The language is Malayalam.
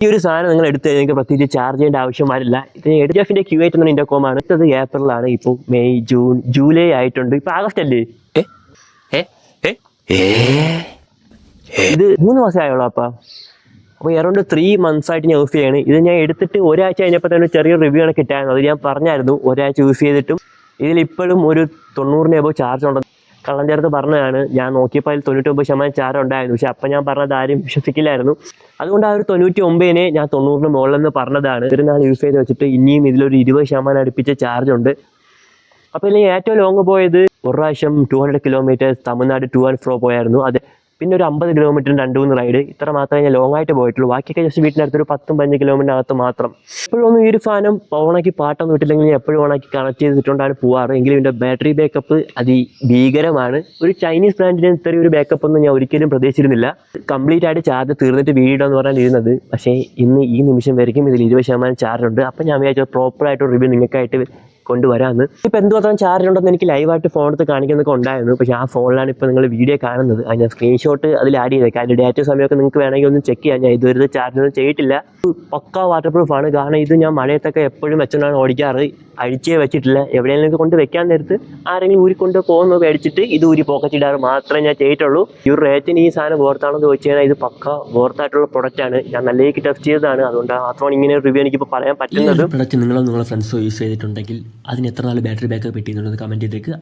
ഈ ഒരു സാധനം നിങ്ങൾ എടുത്ത് കഴിഞ്ഞാൽ പ്രത്യേകിച്ച് ചാർജ് ചെയ്യേണ്ട ആവശ്യം വരില്ല. ഇത് എഡ്ജഫിന്റെ Q8 എന്ന ഇന്റർകോമാണ്. അടുത്തത് ഏപ്രിലാണ്. ഇപ്പോൾ മെയ്, ജൂൺ, ജൂലൈ ആയിട്ടുണ്ട്. ഇപ്പൊ ആഗസ്റ്റ് അല്ലേ? ഇത് 3 മാസമായുള്ളൂ. അപ്പോൾ അറൗണ്ട് 3 months ആയിട്ട് ഞാൻ യൂസ് ചെയ്യാണ്. ഇത് ഞാൻ എടുത്തിട്ട് ഒരാഴ്ച കഴിഞ്ഞപ്പോൾ തന്നെ ചെറിയ റിവ്യൂ ആണ് കിട്ടായിരുന്നു. അത് ഞാൻ പറഞ്ഞായിരുന്നു. ഒരാഴ്ച യൂസ് ചെയ്തിട്ടും ഇതിലിപ്പോഴും ഒരു 90 എബോ ചാർജ് ഉണ്ടെന്ന് കള്ളം ചേർത്ത് പറഞ്ഞതാണ്. ഞാൻ നോക്കിയപ്പോൾ അതിൽ 99% ചാർജ് ഉണ്ടായിരുന്നു. പക്ഷെ അപ്പം ഞാൻ പറഞ്ഞത് ആരും വിശ്വസിക്കില്ലായിരുന്നു. അതുകൊണ്ട് ആ ഒരു 99-നെ ഞാൻ 90-ന് മുകളിലെന്ന് പറഞ്ഞതാണ്. ഒരു നാൾ യൂസ് ചെയ്ത് വെച്ചിട്ട് ഇനിയും ഇതിലൊരു 20% അടുപ്പിച്ച ചാർജ് ഉണ്ട്. അപ്പോൾ ഇതിൽ ഏറ്റവും ലോങ് പോയത് ഒരു പ്രാവശ്യം 200 kilometers Tamil Nadu two and fro പോയായിരുന്നു. അത് പിന്നെ ഒരു 50 kilometer 2-3 റൈഡ്. ഇത്ര മാത്രമേ ഞാൻ ലോങ് ആയിട്ട് പോയിട്ടുള്ളൂ. ബാക്കിയൊക്കെ ജസ്റ്റ് വീട്ടിനടുത്തൊരു 10-15 kilometer മാത്രം. എപ്പോഴൊന്നും ഈ ഒരു സാധനം ഓണാക്കി പാട്ടൊന്നും ഇട്ടില്ലെങ്കിൽ എപ്പോഴും ഓണാക്കി കണക്ട് ചെയ്തിട്ടുകൊണ്ടാണ് പോവാറ്. എങ്കിലും ഇതിൻ്റെ ബാറ്ററി ബാക്കപ്പ് അതിഭീകരമാണ്. ഒരു ചൈനീസ് ബ്രാൻഡിന് ഇത്രയും ഒരു ബാക്കപ്പ് ഒന്നും ഞാൻ ഒരിക്കലും പ്രതീക്ഷിച്ചിരുന്നില്ല. കംപ്ലീറ്റ് ആയിട്ട് ചാർജ് തീർന്നിട്ട് വീഡിയോ എന്ന് പറഞ്ഞാൽ ഇരുന്നത്. പക്ഷേ ഇന്ന് ഈ നിമിഷം വരയ്ക്കും ഇതിൽ 20% ചാർജ് ഉണ്ട്. അപ്പം ഞാൻ വിചാരിച്ചു പ്രോപ്പറായിട്ട് റിവ്യൂ നിങ്ങൾക്കായിട്ട് കൊണ്ടുവരാമെന്ന്. ഇപ്പോൾ എന്തുമാത്രം ചാർജ് ഉണ്ടെന്ന് എനിക്ക് ലൈവായിട്ട് ഫോണെടുത്ത് കാണിക്കുന്നൊക്കെ ഉണ്ടായിരുന്നു. പക്ഷേ ആ ഫോണിലാണ് ഇപ്പോൾ നിങ്ങൾ വീഡിയോ കാണുന്നത്. അത് ഞാൻ സ്ക്രീൻഷോട്ട് അതിൽ ആഡ് ചെയ്തേക്കാം. അതിൻ്റെ ഡേറ്റ സമയമൊക്കെ നിങ്ങൾക്ക് വേണമെങ്കിൽ ഒന്ന് ചെക്ക് ചെയ്യാം. ഞാൻ ഇതുവരെ ചാർജ് ഒന്നും ചെയ്തിട്ടില്ല. പക്കാ വാട്ടർ പ്രൂഫാണ്. കാരണം ഇത് ഞാൻ മഴയത്തൊക്കെ എപ്പോഴും വെച്ചോണ്ടാണ് ഓടിക്കാറ്. അഴിച്ചേ വെച്ചിട്ടില്ല. എവിടെയെങ്കിലും കൊണ്ട് വെക്കാൻ നേരത്ത് ആരെങ്കിലും ഊരിക്കൊണ്ട് പോകുന്നത് മേടിച്ചിട്ട് ഇത് ഊരി പോക്കറ്റിടാറ് മാത്രമേ ഞാൻ ചെയ്തിട്ടുള്ളൂ. ഈ ഒരു റേറ്റിന് ഈ സാധനം വേർത്താണെന്ന് ചോദിച്ചു കഴിഞ്ഞാൽ ഇത് പക്ക വേർത്തായിട്ടുള്ള പ്രൊഡക്റ്റാണ്. ഞാൻ നല്ല രീതിക്ക് ടെസ്റ്റ് ചെയ്തതാണ്. അതുകൊണ്ട് മാത്രമാണ് ഇങ്ങനെ റിവ്യൂ എനിക്കിപ്പോൾ പറയാൻ പറ്റുന്നത്. പ്രൊഡക്റ്റ് നിങ്ങളോ നിങ്ങളുടെ ഫ്രണ്ട്സോ യൂസ് ചെയ്തിട്ടുണ്ടെങ്കിൽ അതിന് എത്ര നാൾ ബാറ്ററി ബാക്കപ്പ് കിട്ടിയെന്നുള്ളത് കമൻറ്റ് ചെയ്തേക്ക്.